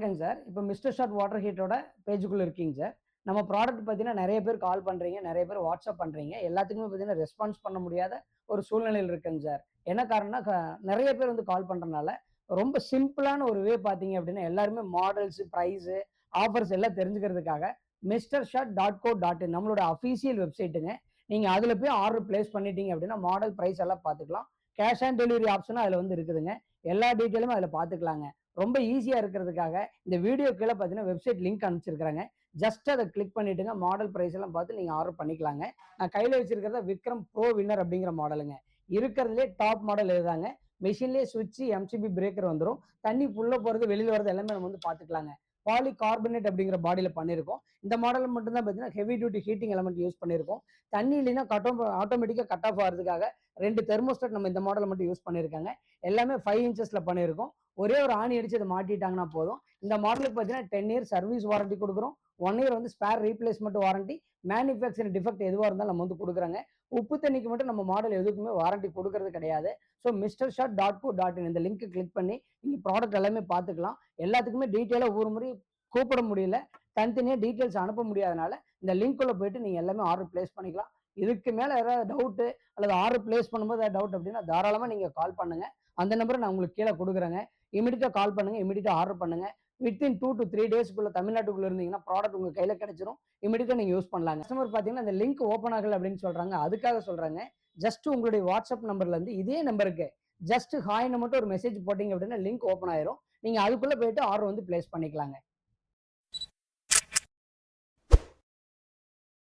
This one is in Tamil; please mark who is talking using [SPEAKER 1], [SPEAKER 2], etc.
[SPEAKER 1] வணக்கங்க சார். இப்போ மிஸ்டர் ஷாட் வாட்டர் ஹீட்டரோட பேஜுக்குள்ள இருக்கீங்க சார். நம்ம ப்ராடக்ட் பார்த்தீங்கன்னா, நெறைய பேர் கால் பண்றீங்க, நெறைய பேர் வாட்ஸ்அப் பண்றீங்க. எல்லாத்துக்குமே பார்த்தீங்கன்னா, ரெஸ்பான்ஸ் பண்ண முடியாத ஒரு சூழ்நிலையில இருக்கேங்க சார். என்ன காரணம்னா, நெறைய பேர் வந்து கால் பண்றனால, ரொம்ப சிம்பிளான ஒரு வே பார்த்தீங்க அப்படின்னா, எல்லாருமே மாடல்ஸ், பிரைஸு, ஆஃபர்ஸ் எல்லாம் தெரிஞ்சுக்கிறதுக்காக MrShot.co.in நம்மளோட அஃபிஷியல் வெப்சைட்டுங்க. நீங்க அதுல போய் ஆர்டர் பிளேஸ் பண்ணிட்டீங்க அப்படின்னா, மாடல், பிரைஸ் எல்லாம் பார்த்துக்கலாம். கேஷ் ஆன் டெலிவரி ஆப்ஷனும் அதுல வந்து இருக்குதுங்க. எல்லா டீட்டெயிலுமே அதுல பார்த்துக்கலாங்க. ரொம்ப ஈஸியா இருக்கிறதுக்காக இந்த வீடியோ கீழே பார்த்தீங்கன்னா வெப்சைட் லிங்க் அனுப்பிச்சிருக்காங்க. ஜஸ்ட் அதை கிளிக் பண்ணிட்டுங்க மாடல் பிரைஸ் எல்லாம் பார்த்து நீங்க ஆர்டர் பண்ணிக்கலாங்க. நான் கையில வச்சிருக்கிறத விக்ரம் ப்ரோ வின்னர் அப்படிங்கிற மாடலுங்க. இருக்கிறதுலே டாப் மாடல் இதுதாங்க. மெஷின்லேயே சுவிட்ச் எம்சிபி பிரேக்கர் வந்துடும். தண்ணி புள்ள போறது வெளியில வரது எல்லாமே நம்ம வந்து பார்த்துக்கலாங்க. பாலி கார்பனேட் அப்படிங்கிற பாடியில பண்ணியிருக்கோம். இந்த மாடல் மட்டும் தான் பார்த்தீங்கன்னா heavy duty heating element use பண்ணியிருக்கோம். தண்ணி இல்லைன்னா ஆட்டோமேட்டிக்கா கட் ஆஃப் ஆகிறதுக்காக 2 தெர்மோஸ்டாட் நம்ம இந்த மாடல் மட்டும் யூஸ் பண்ணியிருக்காங்க. எல்லாமே 5 இன்ச்சஸ்ல பண்ணியிருக்கோம். ஒரே ஒரு ஆணி அடிச்சு அதை மாட்டிட்டாங்கன்னா போதும். இந்த மாடலுக்கு பார்த்தீங்கன்னா 10 இயர் சர்வீஸ் வாரண்டி கொடுக்குறோம். 1 இயர் வந்து spare replacement warranty, manufacturing defect எதுவாக இருந்தாலும் நம்ம வந்து கொடுக்குறாங்க. உப்பு தண்ணிக்கு மட்டும் நம்ம மாடல் எதுக்குமே வாரண்டி கொடுக்கறது கிடையாது. ஸோ MrShot.co.in இந்த லிங்க் கிளிக் பண்ணி நீங்க ப்ராடக்ட் எல்லாமே பார்த்துக்கலாம். எல்லாத்துக்குமே டீட்டெயிலாக ஒவ்வொரு முறை கூப்பிட முடியல, தனித்தனியாக டீட்டெயில்ஸ் அனுப்ப முடியாதனால இந்த லிங்க்குள்ள போயிட்டு நீங்க எல்லாமே ஆர்டர் பிளேஸ் பண்ணிக்கலாம். இதுக்கு மேல ஏதாவது டவுட் அல்லது ஆர்டர் பிளேஸ் பண்ணும்போது ஏதாவது டவுட் அப்படின்னா தாராளமா நீங்க கால் பண்ணுங்க. அந்த நம்பரை நான் உங்களுக்கு கீழே கொடுக்குறேங்க. இமீடியட்டா கால் பண்ணுங்க, இமீடியட்டா ஆர்டர் பண்ணுங்க. வித்தின் 2 to 3 டேஸ்க்குள்ள தமிழ்நாட்டுக்குள்ள இருந்தீங்கன்னா ப்ராடக்ட் உங்க கையில கிடைச்சிரும். இமீடியட்டா நீங்க யூஸ் பண்ணலாங்க. கஸ்டமர் பாத்தீங்கன்னா இந்த லிங்க் ஓப்பன் ஆகல அப்படின்னு சொல்றாங்க. அதுக்காக சொல்றாங்க. ஜஸ்ட் உங்களுடைய வாட்ஸ்அப் நம்பர்ல இருந்து இதே நம்பருக்கு ஜஸ்ட் ஹாய்னு மட்டும் ஒரு மெசேஜ் போட்டீங்க அப்படின்னா லிங்க் ஓப்பன் ஆயிரும். நீங்க அதுக்குள்ள போயிட்டு ஆர்டர் வந்து பிளேஸ் பண்ணிக்கலாங்க.